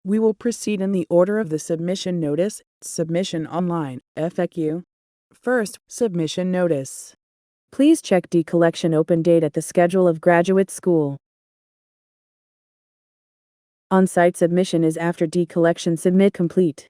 We will proceed in the order of the submission notice, submission online, FAQ. First, submission notice. Please check decollection open date at the schedule of graduate school. On-site submission is after decollection submit complete.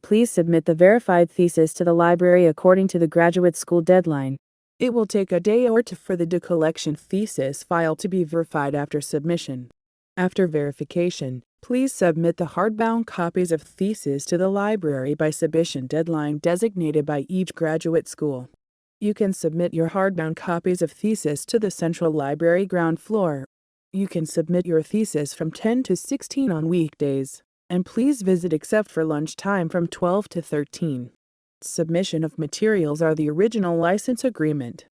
Please submit the verified thesis to the library according to the graduate school deadline. It will take a day or two for the decollection thesis file to be verified after submission. After verification, please submit the hardbound copies of thesis to the library by submission deadline designated by each graduate school. You can submit your hardbound copies of thesis to the Central Library ground floor. You can submit your thesis from 10 to 16 on weekdays, and please visit except for lunchtime from 12 to 13. Submission of materials are the original license agreement.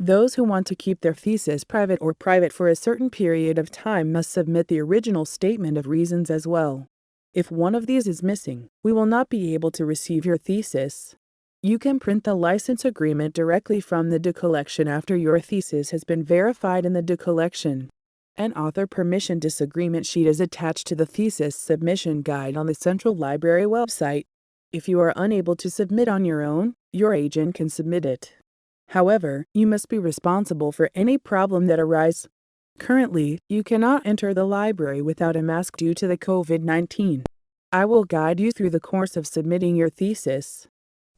Those who want to keep their thesis private for a certain period of time must submit the original statement of reasons as well. If one of these is missing, we will not be able to receive your thesis. You can print the license agreement directly from the decollection after your thesis has been verified in the decollection. An author permission disagreement sheet is attached to the thesis submission guide on the Central Library website. If you are unable to submit on your own, your agent can submit it. However, you must be responsible for any problem that arises. Currently, you cannot enter the library without a mask due to the COVID-19. I will guide you through the course of submitting your thesis.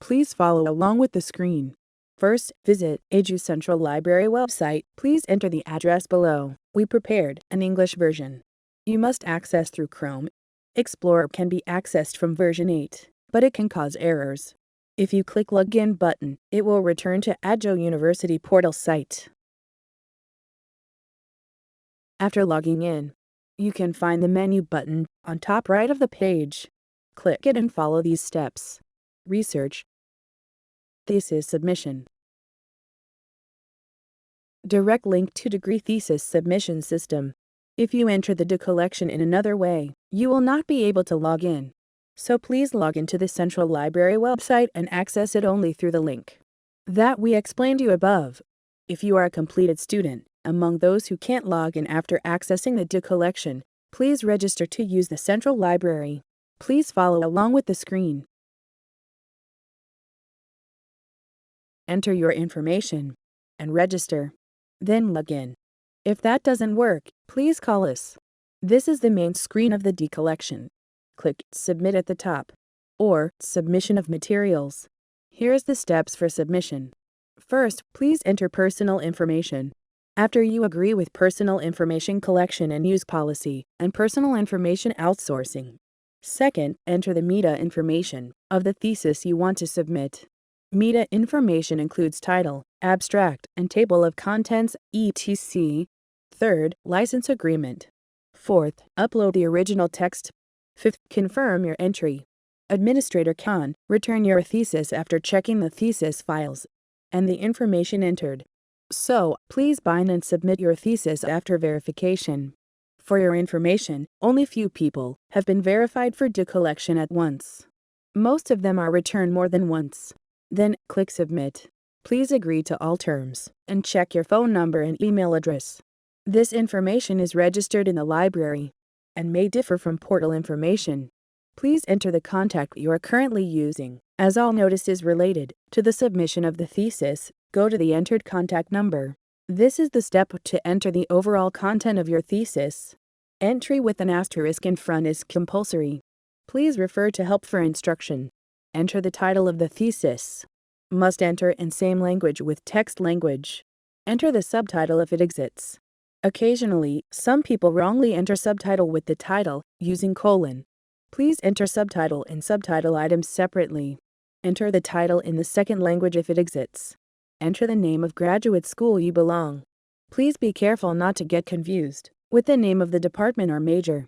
Please follow along with the screen. First, visit AGU Central Library website. Please enter the address below. We prepared an English version. You must access through Chrome. Explorer can be accessed from version 8, but it can cause errors. If you click Login button, it will return to AGU University portal site. After logging in, you can find the menu button on top right of the page. Click it and follow these steps. Research. Thesis submission. Direct link to degree thesis submission system. If you enter the decollection in another way, you will not be able to log in. So please log into the Central Library website and access it only through the link that we explained to you above. If you are a completed student, among those who can't log in after accessing the decollection, please register to use the Central Library. Please follow along with the screen. Enter your information and register. Then log in. If that doesn't work, please call us. This is the main screen of the decollection. Click Submit at the top, or Submission of Materials. Here's the steps for submission. First, please enter personal information. After you agree with personal information collection and use policy and personal information outsourcing. Second, enter the meta information of the thesis you want to submit. Meta information includes title, abstract, and table of contents, etc. Third, license agreement. Fourth, upload the original text. Fifth, confirm your entry. Administrator can return your thesis after checking the thesis files and the information entered. So, please bind and submit your thesis after verification. For your information, only few people have been verified for decollection at once. Most of them are returned more than once. Then, click Submit. Please agree to all terms and check your phone number and email address. This information is registered in the library and may differ from portal information. Please enter the contact you are currently using. As all notices related to the submission of the thesis, go to the entered contact number. This is the step to enter the overall content of your thesis. Entry with an asterisk in front is compulsory. Please refer to help for instruction. Enter the title of the thesis. Must enter in same language with text language. Enter the subtitle if it exists. Occasionally, some people wrongly enter subtitle with the title using colon. Please enter subtitle and subtitle items separately. Enter the title in the second language if it exists. Enter the name of graduate school you belong. Please be careful not to get confused with the name of the department or major.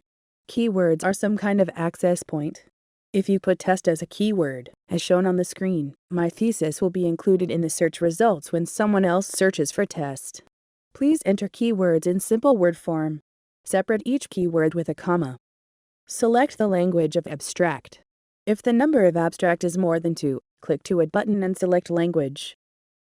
Keywords are some kind of access point. If you put test as a keyword, as shown on the screen, my thesis will be included in the search results when someone else searches for test. Please enter keywords in simple word form. Separate each keyword with a comma. Select the language of abstract. If the number of abstract is more than 2, click to it button and select language.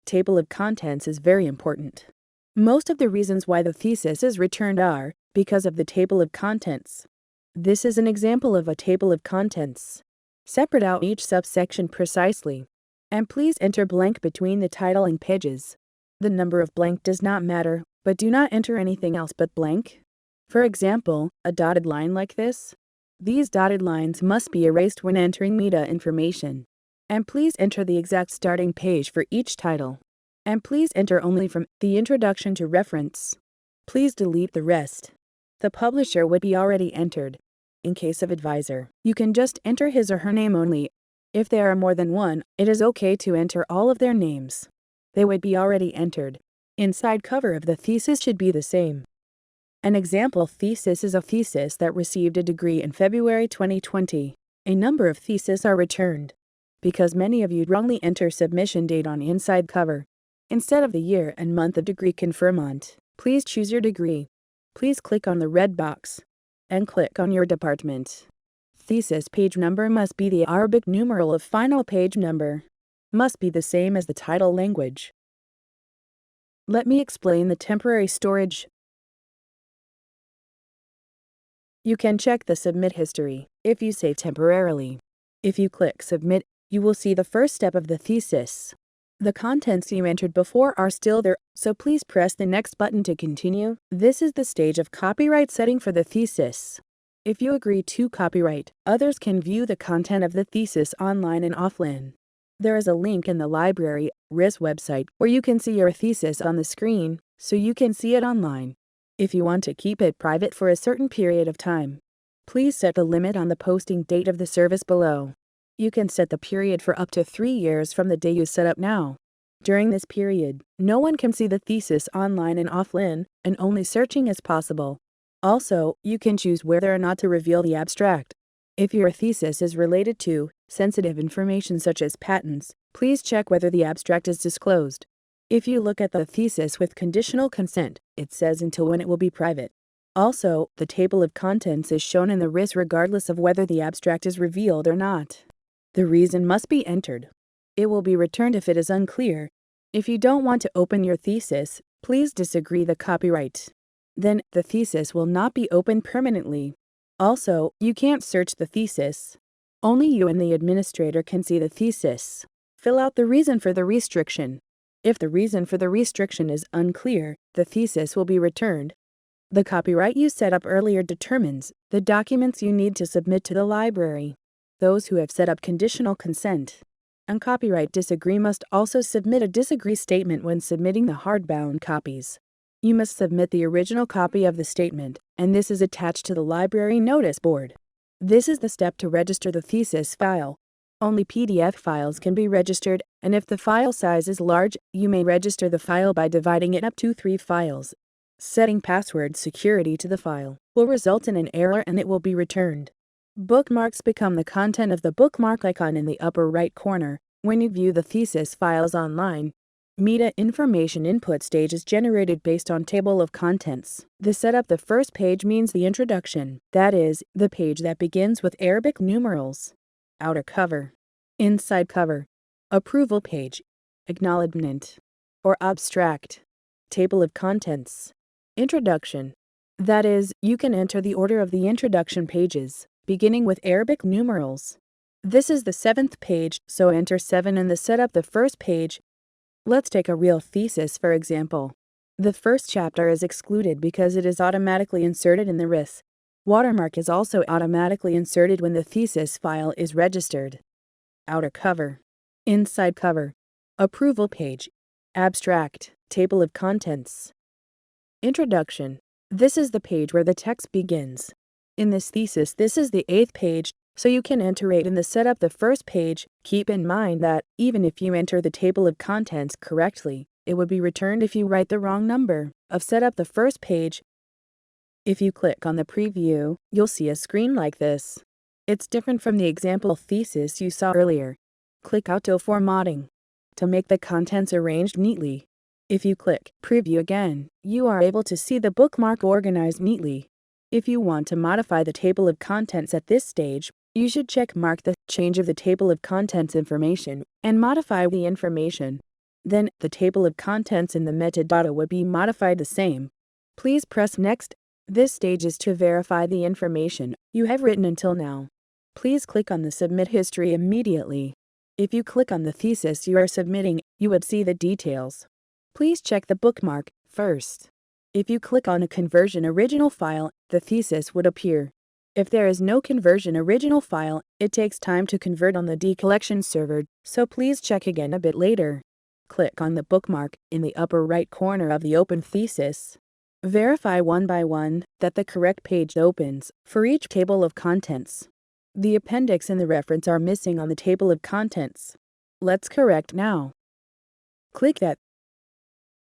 Table of contents is very important. Most of the reasons why the thesis is returned are because of the table of contents. This is an example of a table of contents. Separate out each subsection precisely. And please enter blank between the title and pages. The number of blank does not matter, but do not enter anything else but blank. For example, a dotted line like this. These dotted lines must be erased when entering meta information. And please enter the exact starting page for each title. And please enter only from the introduction to reference. Please delete the rest. The publisher would be already entered. In case of advisor, you can just enter his or her name only. If there are more than one, it is okay to enter all of their names. They would be already entered. Inside cover of the thesis should be the same. An example thesis is a thesis that received a degree in February 2020. A number of theses are returned. Because many of you wrongly enter submission date on inside cover. Instead of the year and month of degree conferment, please choose your degree. Please click on the red box and click on your department. Thesis page number must be the Arabic numeral of final page number. Must be the same as the title language. Let me explain the temporary storage. You can check the submit history if you save temporarily. If you click submit, you will see the first step of the thesis. The contents you entered before are still there, so please press the next button to continue. This is the stage of copyright setting for the thesis. If you agree to copyright, others can view the content of the thesis online and offline. There is a link in the library RIS website where you can see your thesis on the screen, so you can see it online. If you want to keep it private for a certain period of time, please set the limit on the posting date of the service below. You can set the period for up to 3 years from the day you set up now. During this period, no one can see the thesis online and offline, and only searching is possible. Also, you can choose whether or not to reveal the abstract. If your thesis is related to sensitive information such as patents, please check whether the abstract is disclosed. If you look at the thesis with conditional consent, it says until when it will be private. Also, the table of contents is shown in the RIS regardless of whether the abstract is revealed or not. The reason must be entered. It will be returned if it is unclear. If you don't want to open your thesis, please disagree the copyright. Then, the thesis will not be opened permanently. Also, you can't search the thesis. Only you and the administrator can see the thesis. Fill out the reason for the restriction. If the reason for the restriction is unclear, the thesis will be returned. The copyright you set up earlier determines the documents you need to submit to the library. Those who have set up conditional consent and copyright disagree must also submit a disagree statement when submitting the hardbound copies. You must submit the original copy of the statement, and this is attached to the library notice board. This is the step to register the thesis file. Only PDF files can be registered, and if the file size is large, you may register the file by dividing it up to 3 files. Setting password security to the file will result in an error and it will be returned. Bookmarks become the content of the bookmark icon in the upper right corner when you view the thesis files online. Meta information input stage is generated based on table of contents. The setup the first page means the introduction, that is, the page that begins with Arabic numerals. Outer cover, inside cover, approval page, acknowledgement, or abstract, table of contents, introduction. That is, you can enter the order of the introduction pages, beginning with Arabic numerals. This is the 7th page, so enter 7 in the setup the first page. Let's take a real thesis for example. The first chapter is excluded because it is automatically inserted in the RIS. Watermark is also automatically inserted when the thesis file is registered. Outer cover, inside cover, approval page, abstract, table of contents. Introduction. This is the page where the text begins. In this thesis, this is the 8th page, so you can enter it in the setup the first page. Keep in mind that, even if you enter the table of contents correctly, it would be returned if you write the wrong number of setup the first page. If you click on the preview, you'll see a screen like this. It's different from the example thesis you saw earlier. Click Auto Formatting to make the contents arranged neatly. If you click Preview again, you are able to see the bookmark organized neatly. If you want to modify the table of contents at this stage, you should check mark the change of the table of contents information and modify the information. Then, the table of contents in the metadata would be modified the same. Please press Next. This stage is to verify the information you have written until now. Please click on the Submit History immediately. If you click on the thesis you are submitting, you would see the details. Please check the bookmark first. If you click on a Conversion Original File, the thesis would appear. If there is no Conversion Original File, it takes time to convert on the decollection server, so please check again a bit later. Click on the bookmark in the upper right corner of the open thesis. Verify one by one that the correct page opens for each table of contents. The appendix and the reference are missing on the table of contents. Let's correct now. Click that.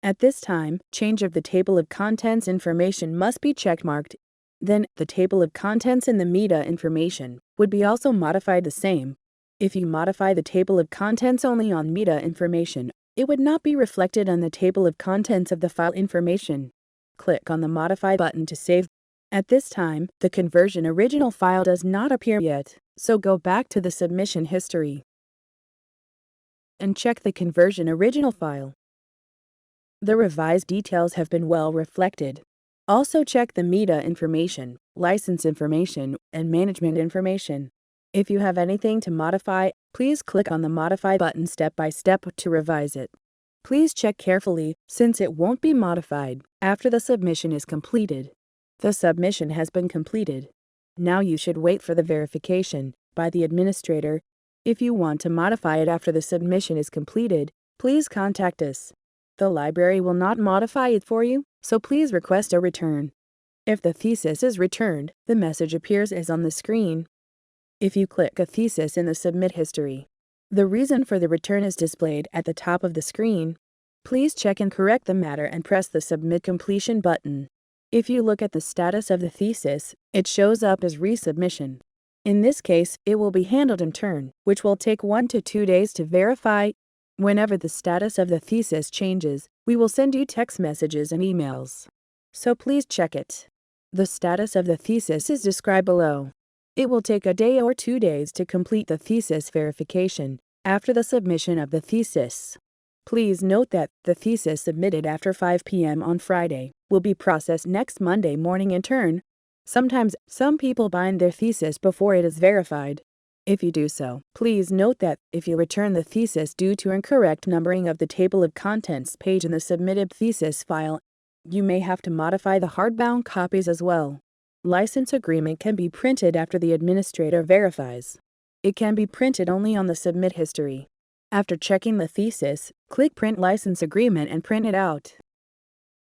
At this time, change of the table of contents information must be checkmarked. Then, the table of contents and the meta information would be also modified the same. If you modify the table of contents only on meta information, it would not be reflected on the table of contents of the file information. Click on the Modify button to save. At this time, the Conversion Original File does not appear yet, so go back to the submission history and check the Conversion Original File. The revised details have been well reflected. Also check the meta information, license information, and management information. If you have anything to modify, please click on the Modify button step by step to revise it. Please check carefully, since it won't be modified after the submission is completed. The submission has been completed. Now you should wait for the verification by the administrator. If you want to modify it after the submission is completed, please contact us. The library will not modify it for you, so please request a return. If the thesis is returned, the message appears as on the screen. If you click a thesis in the submit history, the reason for the return is displayed at the top of the screen. Please check and correct the matter and press the Submit Completion button. If you look at the status of the thesis, it shows up as resubmission. In this case, it will be handled in turn, which will take 1 to 2 days to verify. Whenever the status of the thesis changes, we will send you text messages and emails. So please check it. The status of the thesis is described below. It will take a day or 2 days to complete the thesis verification after the submission of the thesis. Please note that the thesis submitted after 5 p.m. on Friday will be processed next Monday morning in turn. Sometimes, some people bind their thesis before it is verified. If you do so, please note that if you return the thesis due to incorrect numbering of the table of contents page in the submitted thesis file, you may have to modify the hardbound copies as well. License agreement can be printed after the administrator verifies. It can be printed only on the submit history. After checking the thesis, click Print License Agreement and print it out.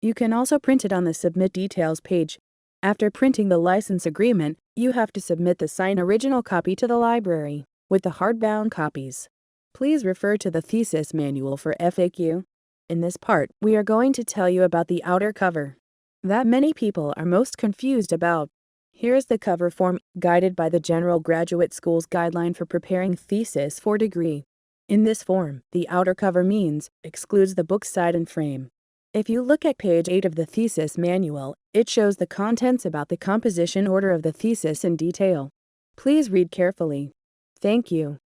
You can also print it on the Submit Details page. After printing the license agreement, you have to submit the signed original copy to the library with the hardbound copies. Please refer to the thesis manual for FAQ. In this part, we are going to tell you about the outer cover that many people are most confused about. Here's the cover form, guided by the General Graduate School's Guideline for Preparing Thesis for Degree. In this form, the outer cover means excludes the book side and frame. If you look at page 8 of the thesis manual, it shows the contents about the composition order of the thesis in detail. Please read carefully. Thank you.